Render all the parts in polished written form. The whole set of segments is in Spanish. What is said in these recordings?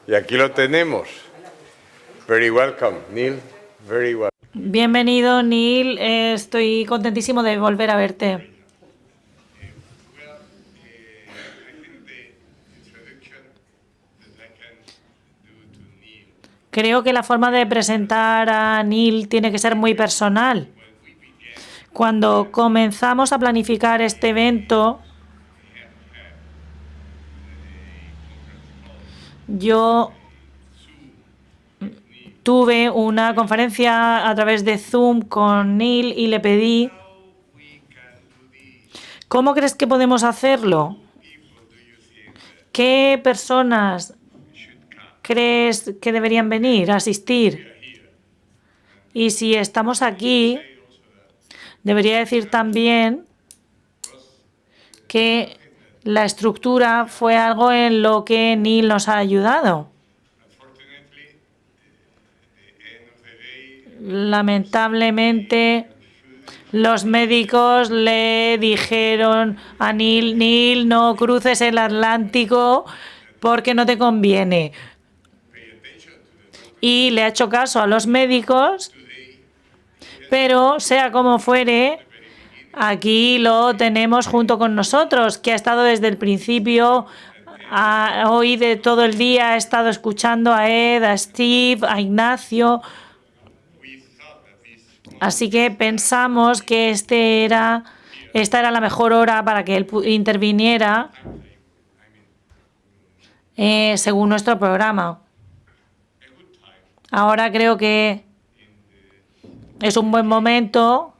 Y aquí lo tenemos. Very welcome, Neil. Very welcome. Bienvenido, Neil. Estoy contentísimo de volver a verte. Creo que la forma de presentar a Neil tiene que ser muy personal. Cuando comenzamos a planificar este evento, yo tuve una conferencia a través de Zoom con Neil y le pedí, ¿cómo crees que podemos hacerlo? ¿Qué personas crees que deberían venir a asistir? Y si estamos aquí, debería decir también que la estructura fue algo en lo que Neil nos ha ayudado. Lamentablemente, los médicos le dijeron a Neil, Neil, no cruces el Atlántico porque no te conviene. Y le ha hecho caso a los médicos, pero sea como fuere, aquí lo tenemos junto con nosotros, que ha estado desde el principio, hoy de todo el día ha estado escuchando a Ed, a Steve, a Ignacio. Así que pensamos que esta era la mejor hora para que él interviniera según nuestro programa. Ahora creo que es un buen momento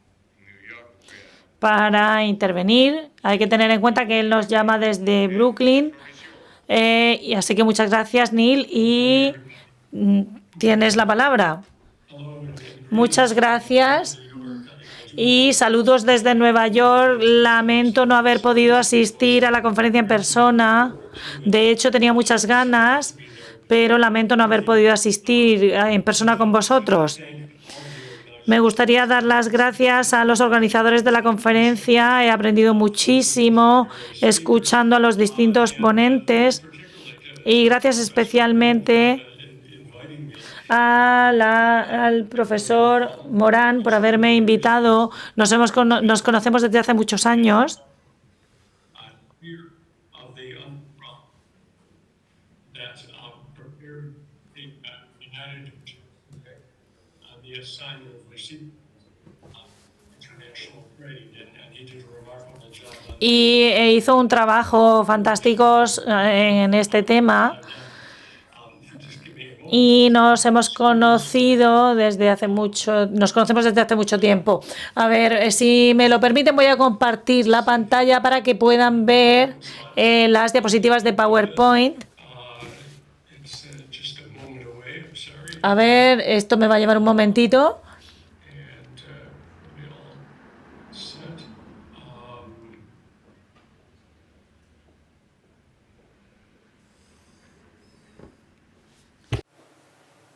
para intervenir. Hay que tener en cuenta que él nos llama desde Brooklyn. Y así que muchas gracias, Neil, y tienes la palabra. Muchas gracias y saludos desde Nueva York. Lamento no haber podido asistir a la conferencia en persona. De hecho, tenía muchas ganas, pero lamento no haber podido asistir en persona con vosotros. Me gustaría dar las gracias a los organizadores de la conferencia. He aprendido muchísimo escuchando a los distintos ponentes y gracias especialmente al profesor Morán por haberme invitado. Nos conocemos desde hace muchos años. Y hizo un trabajo fantástico en este tema. Y nos conocemos desde hace mucho tiempo. A ver, si me lo permiten, voy a compartir la pantalla para que puedan ver las diapositivas de PowerPoint. A ver, esto me va a llevar un momentito.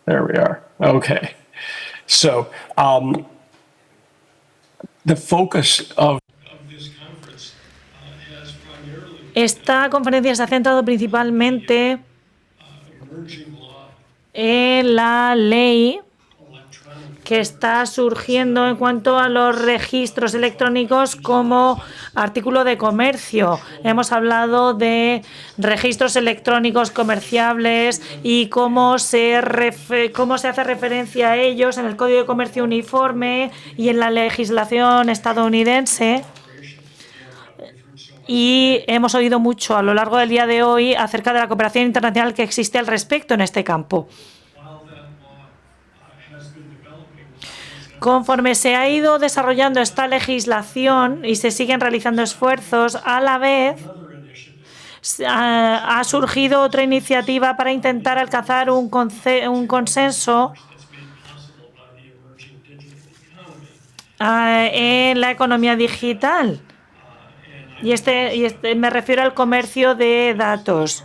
There we are. Okay. So the focus of this conference has primarily Esta conferencia se ha centrado principalmente en la ley que está surgiendo en cuanto a los registros electrónicos como artículo de comercio. Hemos hablado de registros electrónicos comerciables y cómo se hace referencia a ellos en el Código de Comercio Uniforme y en la legislación estadounidense. Y hemos oído mucho a lo largo del día de hoy acerca de la cooperación internacional que existe al respecto en este campo. Conforme se ha ido desarrollando esta legislación y se siguen realizando esfuerzos, a la vez ha surgido otra iniciativa para intentar alcanzar un consenso en la economía digital. Y me refiero al comercio de datos.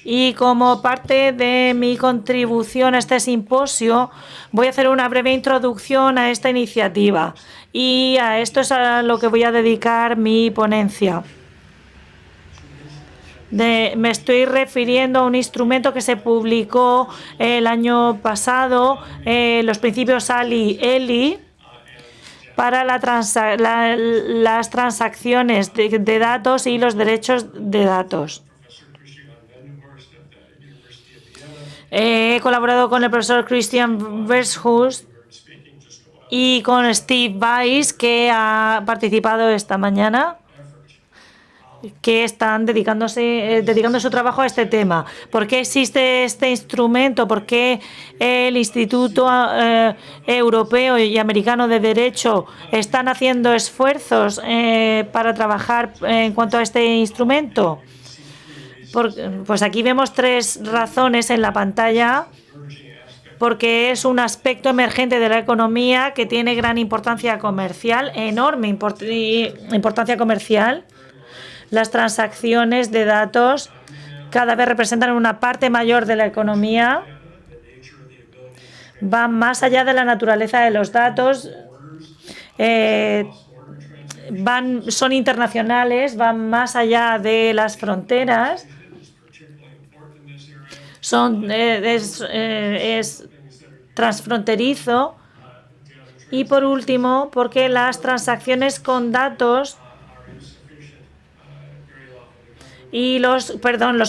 Y como parte de mi contribución a este simposio, voy a hacer una breve introducción a esta iniciativa. Y a esto es a lo que voy a dedicar mi ponencia. Me estoy refiriendo a un instrumento que se publicó el año pasado, los principios Ali-Eli, para las transacciones de datos y los derechos de datos. He colaborado con el profesor Christian Vershust y con Steve Weiss, que ha participado esta mañana, que están dedicando su trabajo a este tema. ¿Por qué existe este instrumento? ¿Por qué el Instituto Europeo y Americano de Derecho están haciendo esfuerzos para trabajar en cuanto a este instrumento? Pues aquí vemos 3 razones en la pantalla. Porque es un aspecto emergente de la economía que tiene gran importancia comercial, enorme importancia comercial. Las transacciones de datos cada vez representan una parte mayor de la economía. Van más allá de la naturaleza de los datos. Son internacionales, van más allá de las fronteras. Es transfronterizo. Y por último, porque las transacciones con datos y los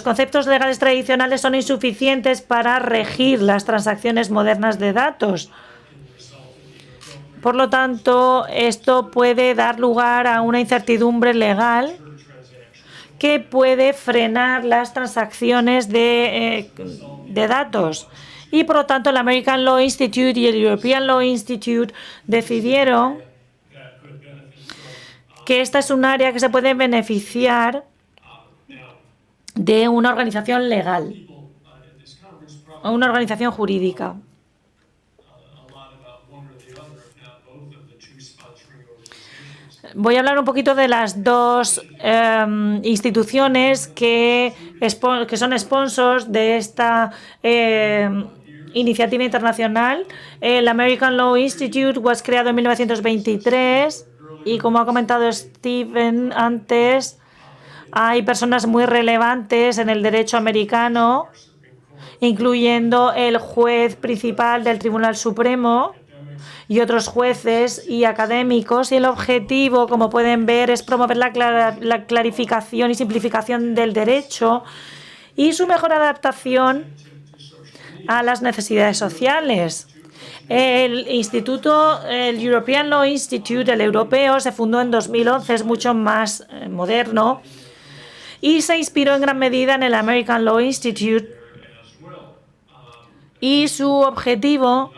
conceptos legales tradicionales son insuficientes para regir las transacciones modernas de datos. Por lo tanto, esto puede dar lugar a una incertidumbre legal que puede frenar las transacciones de datos. Y por lo tanto, el American Law Institute y el European Law Institute decidieron que esta es un área que se puede beneficiar de una organización legal o una organización jurídica. Voy a hablar un poquito de las 2 instituciones que son sponsors de esta iniciativa internacional. El American Law Institute was creado en 1923 y, como ha comentado Steven antes, hay personas muy relevantes en el derecho americano, incluyendo el juez principal del Tribunal Supremo y otros jueces y académicos, y el objetivo, como pueden ver, es promover la clarificación y simplificación del derecho y su mejor adaptación a las necesidades sociales. El European Law Institute, el europeo, se fundó en 2011, es mucho más moderno y se inspiró en gran medida en el American Law Institute, y su objetivo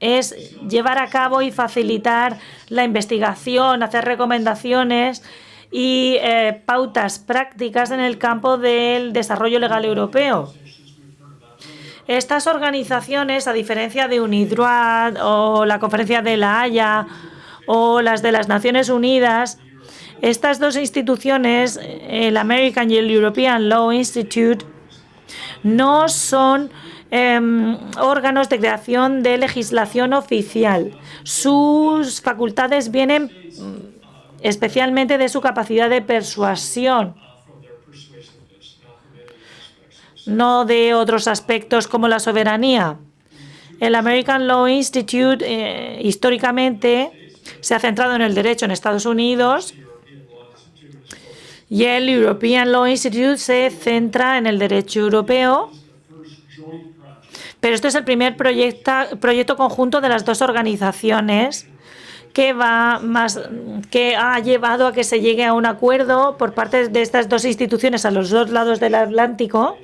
es llevar a cabo y facilitar la investigación, hacer recomendaciones y pautas prácticas en el campo del desarrollo legal europeo. Estas organizaciones, a diferencia de UNIDROIT o la Conferencia de La Haya o las de las Naciones Unidas, estas 2 instituciones, el American y el European Law Institute, no son órganos de creación de legislación oficial. Sus facultades vienen especialmente de su capacidad de persuasión, no de otros aspectos como la soberanía. El American Law Institute históricamente se ha centrado en el derecho en Estados Unidos y el European Law Institute se centra en el derecho europeo. Pero este es el primer proyecto conjunto de las 2 organizaciones que ha llevado a que se llegue a un acuerdo por parte de estas 2 instituciones a los 2 lados del Atlántico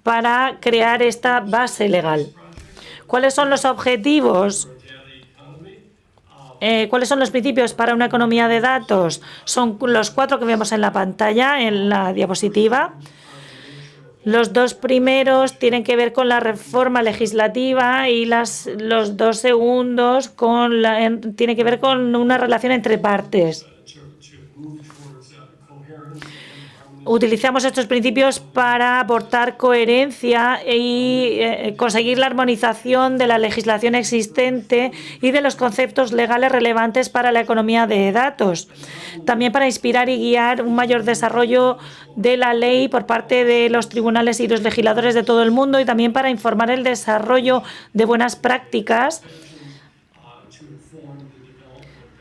para crear esta base legal. ¿Cuáles son los objetivos? ¿Cuáles son los principios para una economía de datos? Son los 4 que vemos en la pantalla, en la diapositiva. Los 2 primeros tienen que ver con la reforma legislativa y los 2 segundos tienen que ver con una relación entre partes. Utilizamos estos principios para aportar coherencia y conseguir la armonización de la legislación existente y de los conceptos legales relevantes para la economía de datos. También para inspirar y guiar un mayor desarrollo de la ley por parte de los tribunales y los legisladores de todo el mundo, y también para informar el desarrollo de buenas prácticas,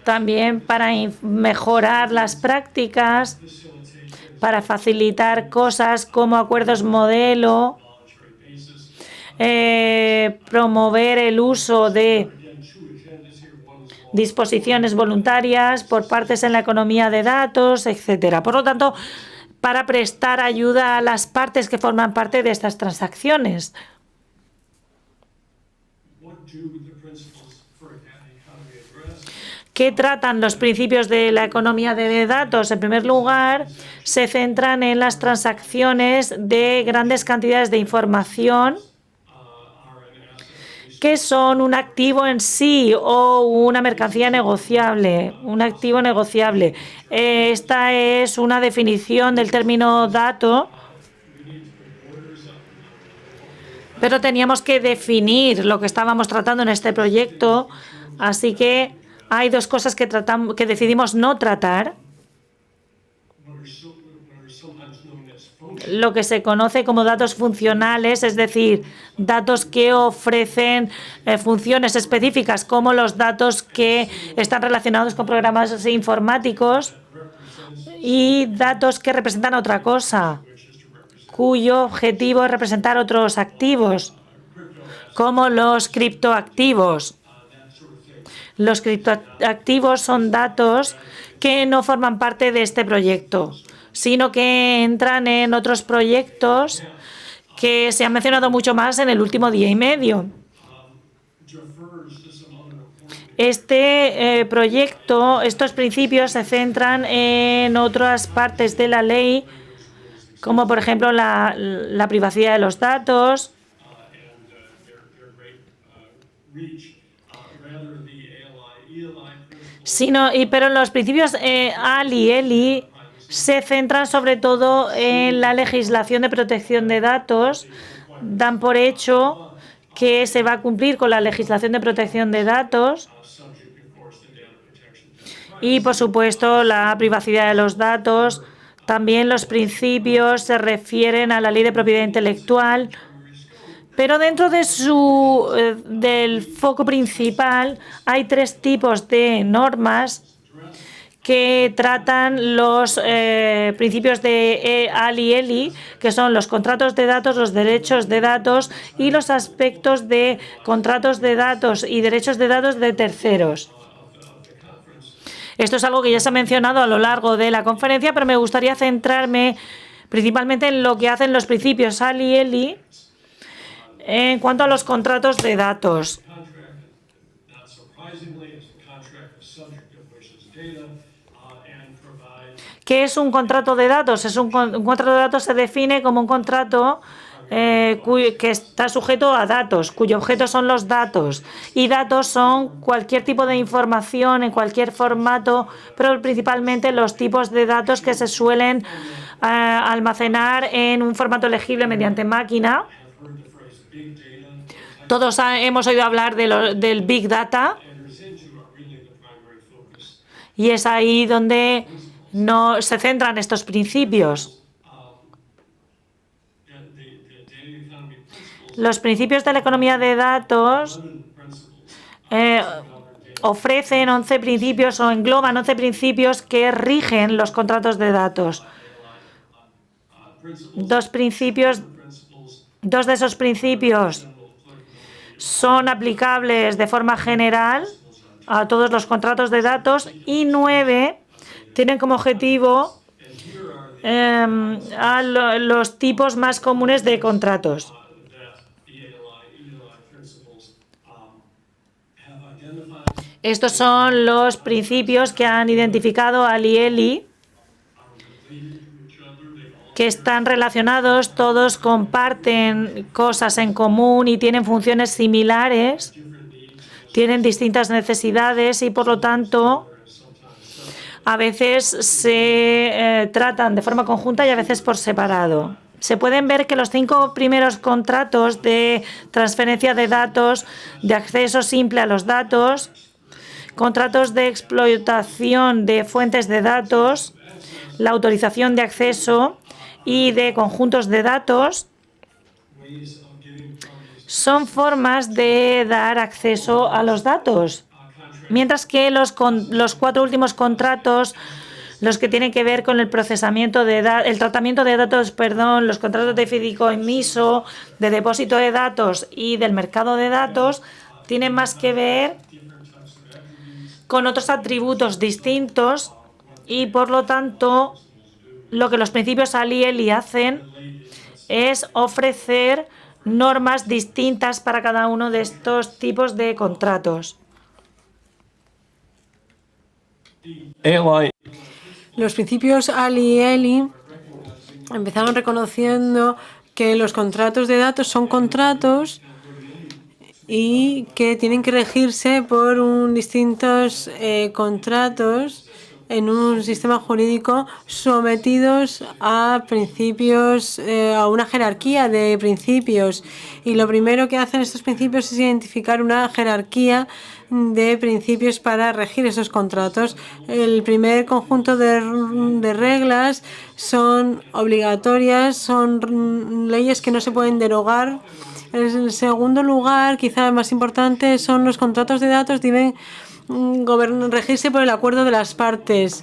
también para mejorar las prácticas, para facilitar cosas como acuerdos modelo, promover el uso de disposiciones voluntarias por partes en la economía de datos, etcétera. Por lo tanto, para prestar ayuda a las partes que forman parte de estas transacciones. ¿Qué tratan los principios de la economía de datos? En primer lugar, se centran en las transacciones de grandes cantidades de información que son un activo en sí o una mercancía negociable, un activo negociable. Esta es una definición del término dato, pero teníamos que definir lo que estábamos tratando en este proyecto, así que hay dos cosas que decidimos no tratar: lo que se conoce como datos funcionales, es decir, datos que ofrecen funciones específicas, como los datos que están relacionados con programas informáticos, y datos que representan otra cosa, cuyo objetivo es representar otros activos, como los criptoactivos. Los criptoactivos son datos que no forman parte de este proyecto, sino que entran en otros proyectos que se han mencionado mucho más en el último día y medio. Este proyecto, estos principios se centran en otras partes de la ley, como por ejemplo la privacidad de los datos, pero los principios AL y ELI se centran sobre todo en la legislación de protección de datos, dan por hecho que se va a cumplir con la legislación de protección de datos y, por supuesto, la privacidad de los datos. También los principios se refieren a la ley de propiedad intelectual, pero dentro de del foco principal hay tres tipos de normas que tratan los principios de AL y ELI, que son los contratos de datos, los derechos de datos y los aspectos de contratos de datos y derechos de datos de terceros. Esto es algo que ya se ha mencionado a lo largo de la conferencia, pero me gustaría centrarme principalmente en lo que hacen los principios AL y ELI en cuanto a los contratos de datos. ¿Qué es un contrato de datos? Un contrato de datos se define como un contrato que está sujeto a datos, cuyo objeto son los datos. Y datos son cualquier tipo de información en cualquier formato, pero principalmente los tipos de datos que se suelen almacenar en un formato legible mediante máquina. Todos hemos oído hablar del Big Data, y es ahí donde no se centran estos principios. Los principios de la economía de datos ofrecen 11 principios o engloban 11 principios que rigen los contratos de datos. Dos de esos principios son aplicables de forma general a todos los contratos de datos y 9 tienen como objetivo a los tipos más comunes de contratos. Estos son los principios que han identificado AL y ELI, que están relacionados, todos comparten cosas en común y tienen funciones similares, tienen distintas necesidades y, por lo tanto, a veces se tratan de forma conjunta y a veces por separado. Se pueden ver que los 5 primeros contratos de transferencia de datos, de acceso simple a los datos, contratos de explotación de fuentes de datos, la autorización de acceso y de conjuntos de datos, son formas de dar acceso a los datos. Mientras que los 4 últimos contratos, los que tienen que ver con el procesamiento de el tratamiento de datos, los contratos de fideicomiso, de depósito de datos y del mercado de datos, tienen más que ver con otros atributos distintos y, por lo tanto, lo que los principios ALI hacen es ofrecer normas distintas para cada uno de estos tipos de contratos. Los principios ALI y ELI empezaron reconociendo que los contratos de datos son contratos y que tienen que regirse por distintos contratos en un sistema jurídico sometidos a principios, a una jerarquía de principios. Y lo primero que hacen estos principios es identificar una jerarquía de principios para regir esos contratos. El primer conjunto de reglas son obligatorias, son leyes que no se pueden derogar. En segundo lugar, quizá el más importante, son los contratos de datos deben regirse por el acuerdo de las partes.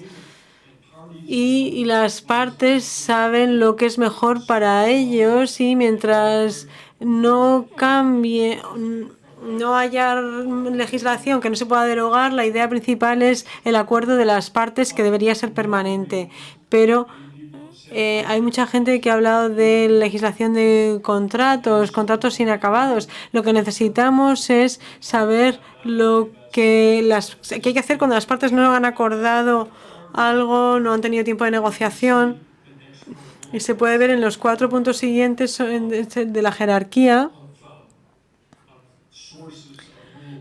Y las partes saben lo que es mejor para ellos y mientras no cambie, no haya legislación que no se pueda derogar, la idea principal es el acuerdo de las partes que debería ser permanente. Pero hay mucha gente que ha hablado de legislación de contratos inacabados. Lo que necesitamos es saber lo que hay que hacer cuando las partes no han acordado algo, no han tenido tiempo de negociación. Y se puede ver en los 4 puntos siguientes de la jerarquía.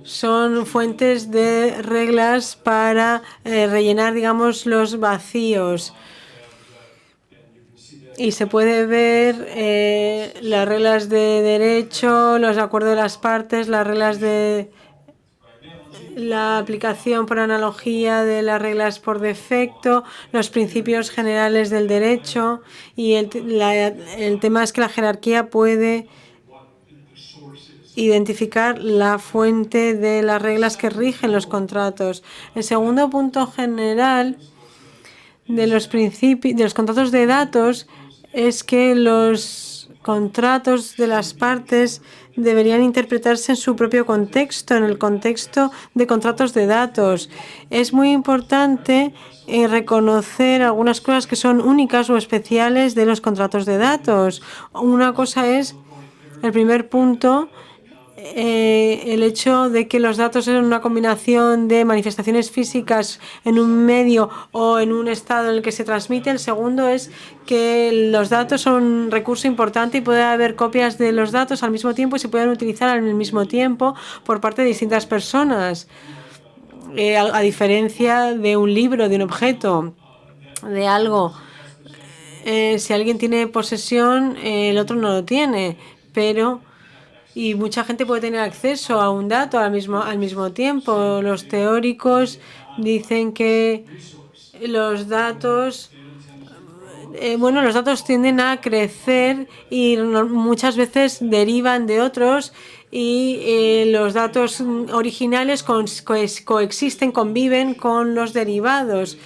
Son fuentes de reglas para rellenar, digamos, los vacíos. Y se puede ver las reglas de derecho, los acuerdos de las partes, las reglas de la aplicación por analogía de las reglas por defecto, los principios generales del derecho. Y el tema es que la jerarquía puede identificar la fuente de las reglas que rigen los contratos. El segundo punto general de los contratos de datos es que los contratos de las partes deberían interpretarse en su propio contexto, en el contexto de contratos de datos. Es muy importante reconocer algunas cosas que son únicas o especiales de los contratos de datos. Una cosa es, el primer punto, el hecho de que los datos son una combinación de manifestaciones físicas en un medio o en un estado en el que se transmite. El segundo es que los datos son un recurso importante y puede haber copias de los datos al mismo tiempo y se pueden utilizar al mismo tiempo por parte de distintas personas, a diferencia de un libro, de un objeto, de algo. Si alguien tiene posesión, el otro no lo tiene, y mucha gente puede tener acceso a un dato al mismo tiempo. Los teóricos dicen que los datos tienden a crecer y muchas veces derivan de otros y los datos originales coexisten, conviven con los derivados.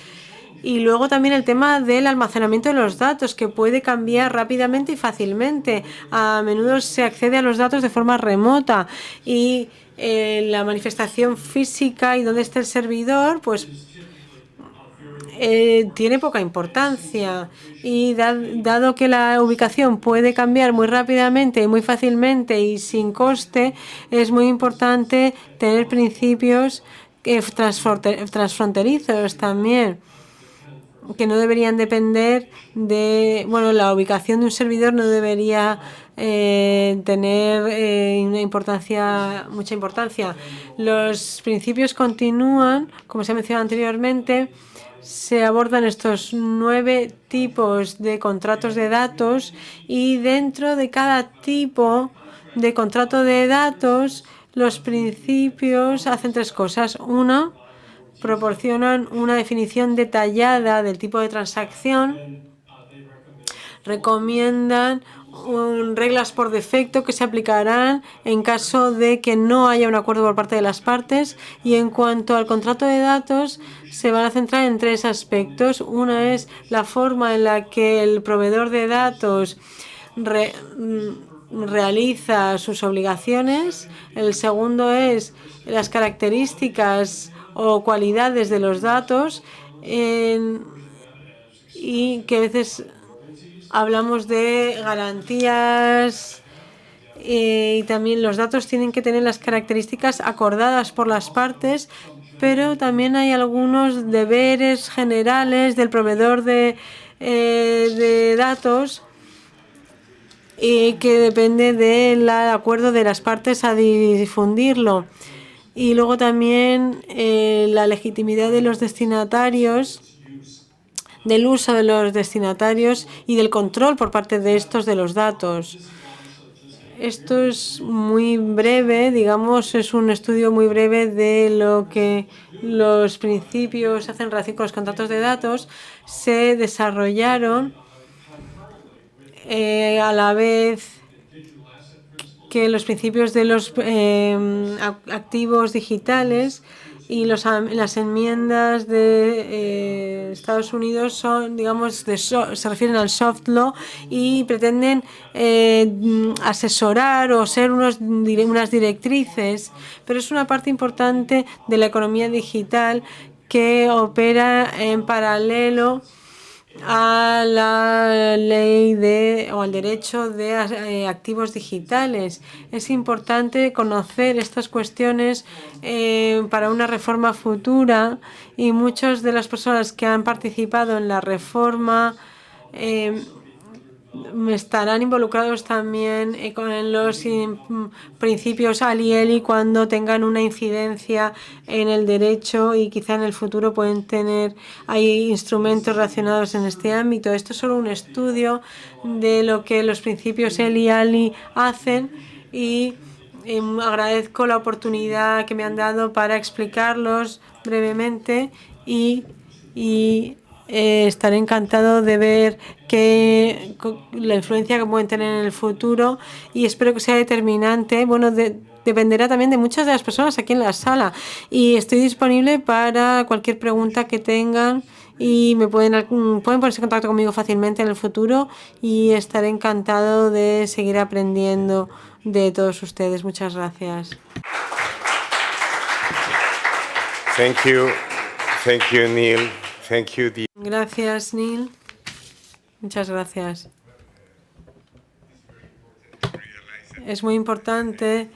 Y luego también el tema del almacenamiento de los datos, que puede cambiar rápidamente y fácilmente. A menudo se accede a los datos de forma remota y la manifestación física y dónde está el servidor, pues tiene poca importancia. Y dado que la ubicación puede cambiar muy rápidamente y muy fácilmente y sin coste, es muy importante tener principios transfronterizos también, que no deberían depender de, la ubicación de un servidor no debería tener mucha importancia. Los principios continúan, como se ha mencionado anteriormente, se abordan estos 9 tipos de contratos de datos y dentro de cada tipo de contrato de datos los principios hacen 3 cosas. Uno, proporcionan una definición detallada del tipo de transacción, recomiendan reglas por defecto que se aplicarán en caso de que no haya un acuerdo por parte de las partes, y en cuanto al contrato de datos se van a centrar en 3 aspectos. Una es la forma en la que el proveedor de datos realiza sus obligaciones. El segundo es las características o cualidades de los datos y que a veces hablamos de garantías y también los datos tienen que tener las características acordadas por las partes, pero también hay algunos deberes generales del proveedor de datos que depende del acuerdo de las partes a difundirlo. Y luego también la legitimidad de los destinatarios, del uso de los destinatarios y del control por parte de estos de los datos. Esto es muy breve, digamos, es un estudio muy breve de lo que los principios hacen en relación con los contratos de datos. Se desarrollaron a la vez que los principios de los activos digitales, y las enmiendas de Estados Unidos son, digamos, se refieren al soft law y pretenden asesorar o ser unas directrices, pero es una parte importante de la economía digital que opera en paralelo a la ley o al derecho de activos digitales. Es importante conocer estas cuestiones para una reforma futura, y muchas de las personas que han participado en la reforma estarán involucrados también con los principios ALI cuando tengan una incidencia en el derecho, y quizá en el futuro hay instrumentos relacionados en este ámbito. Esto es solo un estudio de lo que los principios ALI hacen, y agradezco la oportunidad que me han dado para explicarlos brevemente, y estaré encantado de ver la influencia que pueden tener en el futuro, y espero que sea determinante. Bueno, dependerá también de muchas de las personas aquí en la sala, y estoy disponible para cualquier pregunta que tengan, y pueden ponerse en contacto conmigo fácilmente en el futuro, y estaré encantado de seguir aprendiendo de todos ustedes. Muchas gracias. Thank you. Thank you, Neil. Thank you. Gracias, Neil. Muchas gracias. Es muy importante.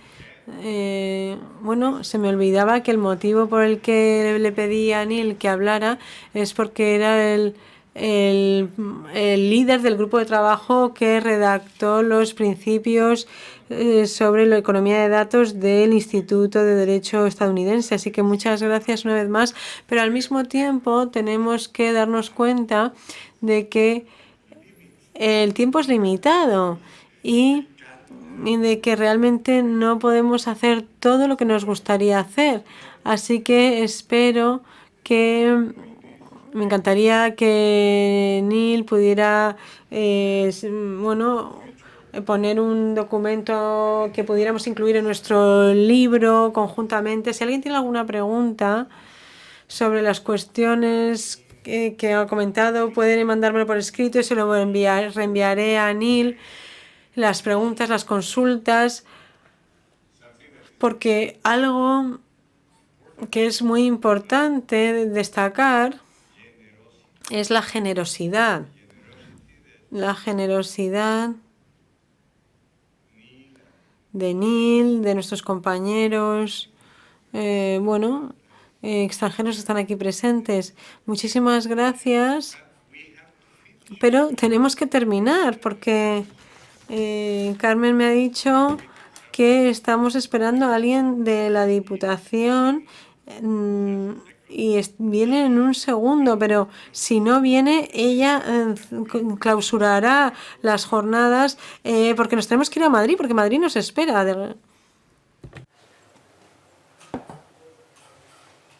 Bueno, se me olvidaba que el motivo por el que le pedí a Neil que hablara es porque era el líder del grupo de trabajo que redactó los principios sobre la economía de datos del Instituto de Derecho estadounidense. Así que muchas gracias una vez más, pero al mismo tiempo tenemos que darnos cuenta de que el tiempo es limitado y de que realmente no podemos hacer todo lo que nos gustaría hacer. Así que me encantaría que Neil pudiera, poner un documento que pudiéramos incluir en nuestro libro conjuntamente. Si alguien tiene alguna pregunta sobre las cuestiones que ha comentado, pueden mandármelo por escrito y se lo reenviaré a Neil, las preguntas, las consultas, porque algo que es muy importante destacar es la generosidad. La generosidad de Neil, de nuestros compañeros, extranjeros que están aquí presentes. Muchísimas gracias. Pero tenemos que terminar porque Carmen me ha dicho que estamos esperando a alguien de la Diputación y viene en un segundo, pero si no viene, ella clausurará las jornadas porque nos tenemos que ir a Madrid, porque Madrid nos espera.